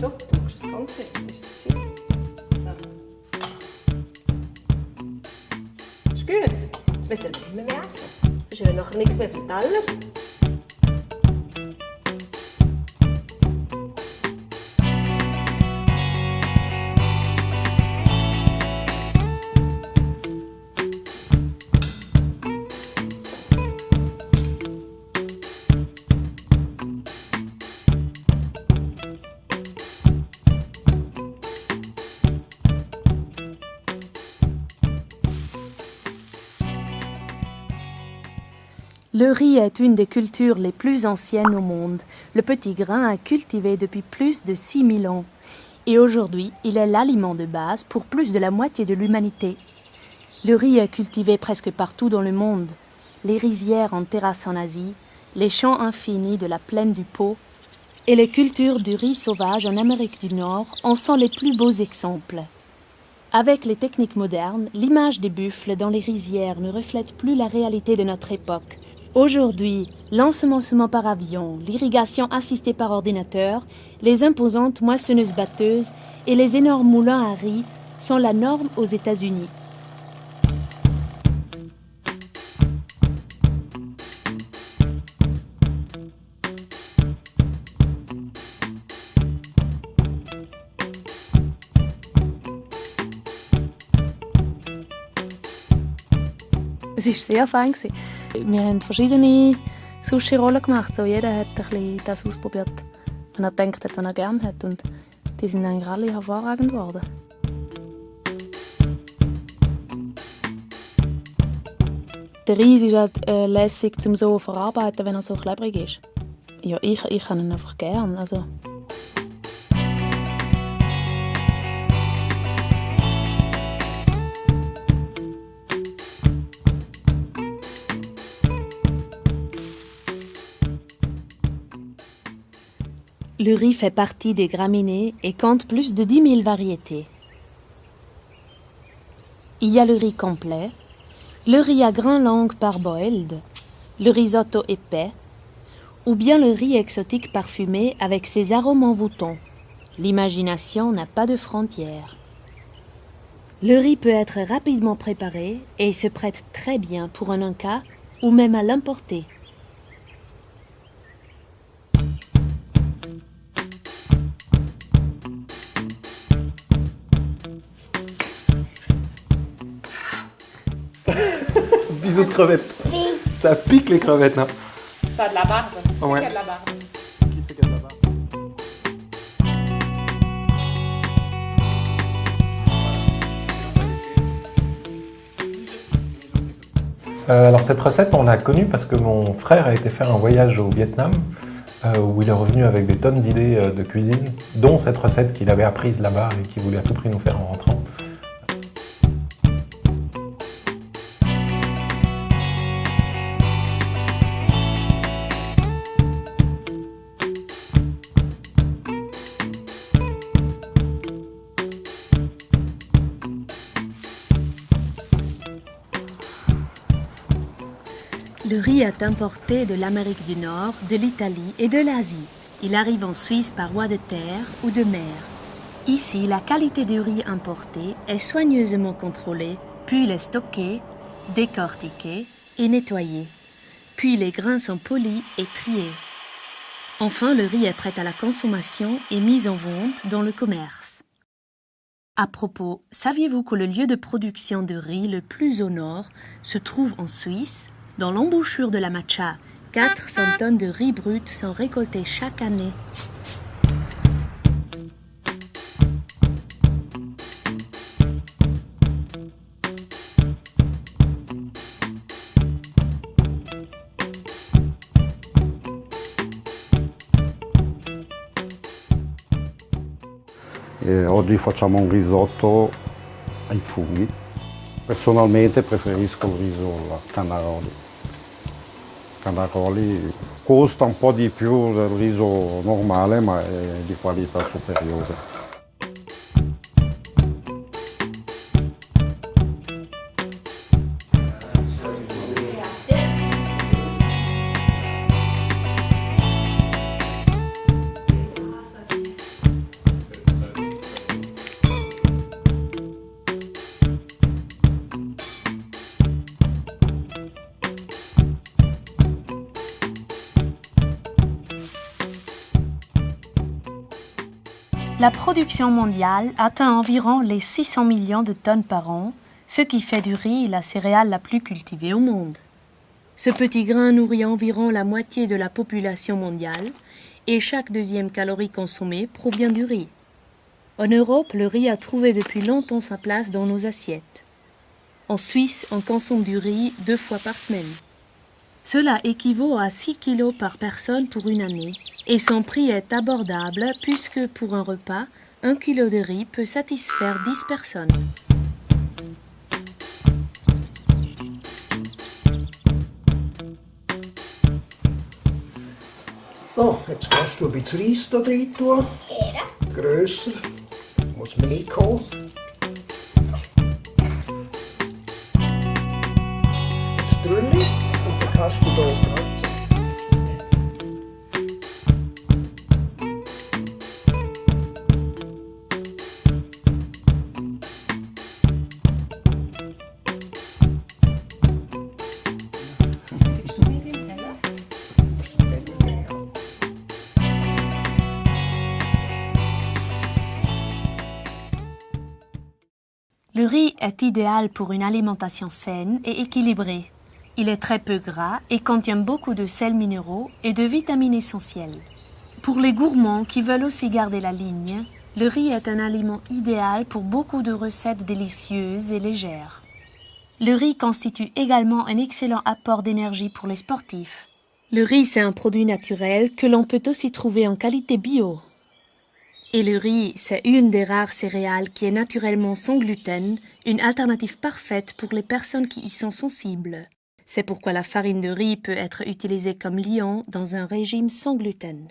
Doch, du machst das Ganze. Das ist das Ziel. So. Ist gut. Jetzt müsst ihr nicht mehr essen. Sonst haben wir nachher nichts mehr auf dem Teller. Le riz est une des cultures les plus anciennes au monde. Le petit grain est cultivé depuis plus de 6000 ans. Et aujourd'hui, il est l'aliment de base pour plus de la moitié de l'humanité. Le riz est cultivé presque partout dans le monde. Les rizières en terrasse en Asie, les champs infinis de la plaine du Pô et les cultures du riz sauvage en Amérique du Nord en sont les plus beaux exemples. Avec les techniques modernes, l'image des buffles dans les rizières ne reflète plus la réalité de notre époque. Aujourd'hui, l'ensemencement par avion, l'irrigation assistée par ordinateur, les imposantes moissonneuses-batteuses et les énormes moulins à riz sont la norme aux États-Unis. Es war sehr fein. Wir haben verschiedene Sushi-Rollen gemacht. So, jeder hat ein bisschen das ausprobiert, was er gedacht hat, was er gerne hat. Und die sind eigentlich alle hervorragend geworden. Der Reis ist halt lässig zum so verarbeiten, wenn er so klebrig ist. Ja, ich kann ihn einfach gern. Also. Le riz fait partie des graminées et compte plus de 10 000 variétés. Il y a le riz complet, le riz à grains longs parboiled, le risotto épais, ou bien le riz exotique parfumé avec ses arômes envoûtants. L'imagination n'a pas de frontières. Le riz peut être rapidement préparé et se prête très bien pour un encas ou même à l'emporter. Bisous de crevettes. Oui. Ça pique les crevettes, hein. Ça a de la barbe. C'est Ouais. qu'il y a de la barbe. Qui c'est qui a de la barbe? Alors cette recette, on l'a connue parce que mon frère a été faire un voyage au Vietnam où il est revenu avec des tonnes d'idées de cuisine, dont cette recette qu'il avait apprise là-bas et qu'il voulait à tout prix nous faire en rentrant. Le riz est importé de l'Amérique du Nord, de l'Italie et de l'Asie. Il arrive en Suisse par voie de terre ou de mer. Ici, la qualité du riz importé est soigneusement contrôlée, puis il est stocké, décortiqué et nettoyé. Puis les grains sont polis et triés. Enfin, le riz est prêt à la consommation et mis en vente dans le commerce. À propos, saviez-vous que le lieu de production de riz le plus au nord se trouve en Suisse? Dans l'embouchure de la Matcha, 400 tonnes de riz brut sont récoltées chaque année. Oggi facciamo un risotto ai funghi. Personalmente preferisco il riso alla cannaroli. Cannaroli costa un po' di più del riso normale, ma è di qualità superiore. La production mondiale atteint environ les 600 millions de tonnes par an, ce qui fait du riz la céréale la plus cultivée au monde. Ce petit grain nourrit environ la moitié de la population mondiale et chaque deuxième calorie consommée provient du riz. En Europe, le riz a trouvé depuis longtemps sa place dans nos assiettes. En Suisse, on consomme du riz 2 fois par semaine. Cela équivaut à 6 kilos par personne pour une année et son prix est abordable puisque pour un repas, 1 kilo de riz peut satisfaire 10 personnes. So, jetzt kannst du ein bisschen Reis hier rein tun. Grösser. Muss man nicht kommen. Jetzt Trülli und dann kannst du hier kratzen. Le riz est idéal pour une alimentation saine et équilibrée. Il est très peu gras et contient beaucoup de sels minéraux et de vitamines essentielles. Pour les gourmands qui veulent aussi garder la ligne, le riz est un aliment idéal pour beaucoup de recettes délicieuses et légères. Le riz constitue également un excellent apport d'énergie pour les sportifs. Le riz, c'est un produit naturel que l'on peut aussi trouver en qualité bio. Et le riz, c'est une des rares céréales qui est naturellement sans gluten, une alternative parfaite pour les personnes qui y sont sensibles. C'est pourquoi la farine de riz peut être utilisée comme liant dans un régime sans gluten.